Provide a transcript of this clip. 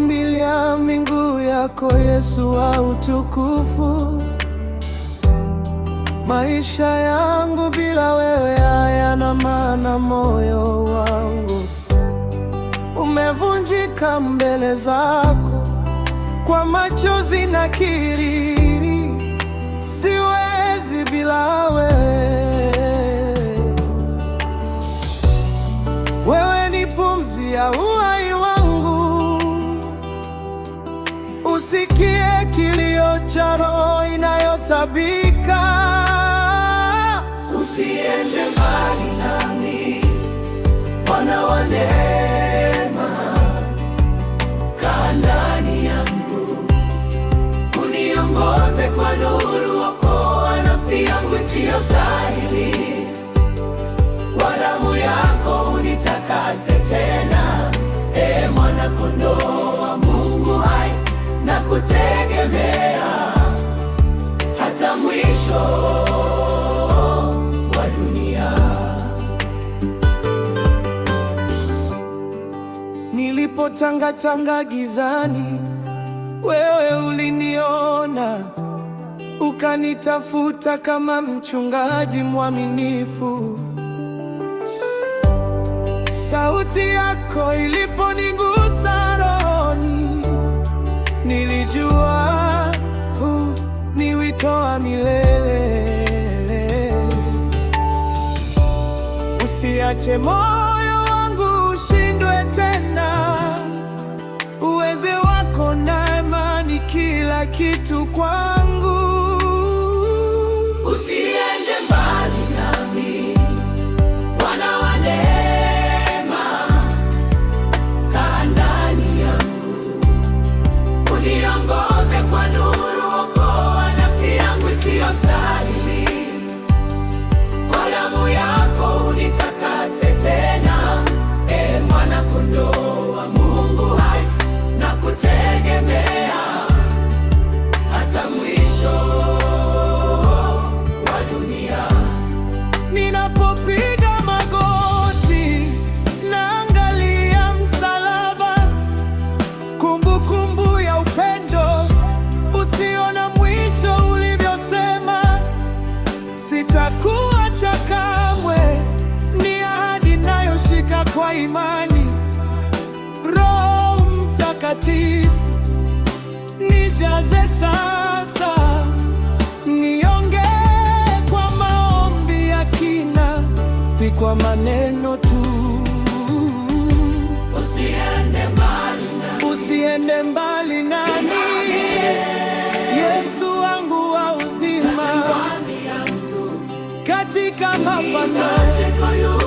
nakimbilia miguu yako Yesu wa utukufu. Maisha yangu bila wewe hayana maana, moyo wangu umevunjika mbele zako, kwa machozi nakiri, siwezi bila wewe. Wewe ni pumzi ya uhai wangu, usikie kilio cha roho inayotabika. Usiende mbali nami, Bwana wa neema, kaa ndani yangu, uniongoze kwa nuru, okoa nafsi yangu isiyostahili. Kwa damu yako unitakase tena, Mwana kondoo wa Mungu hai, na kutegemea hata mwisho wa dunia. Nilipotangatanga gizani, wewe uliniona, ukanitafuta kama mchungaji mwaminifu. Sauti yako iliponigusa rohoni, nilijua huu ni wito wa milele. Usiache moyo wangu ushindwe tena, uwezo wako na imani kila kitu kwangu. Usiende mbali nami, Bwana wa neema, kaa ndani yangu, uniongoze kwa nuru, okoa nafsi yangu isiyostahili. Kwa damu yako unitakase tena, Mwana kondoo wa Mungu hai, na kutegemea hata mwisho wa dunia. Ninapopiga magoti naangalia msalaba, kumbukumbu ya upendo usio na mwisho, ulivyosema sitakuacha kamwe. Ni ahadi nayoshika kwa imani. Roho Mtakatifu nijaze sasa, niongee kwa maombi ya kina, si kwa maneno tu. Usiende mbali nami, Yesu wangu wa uzima, katika mapambano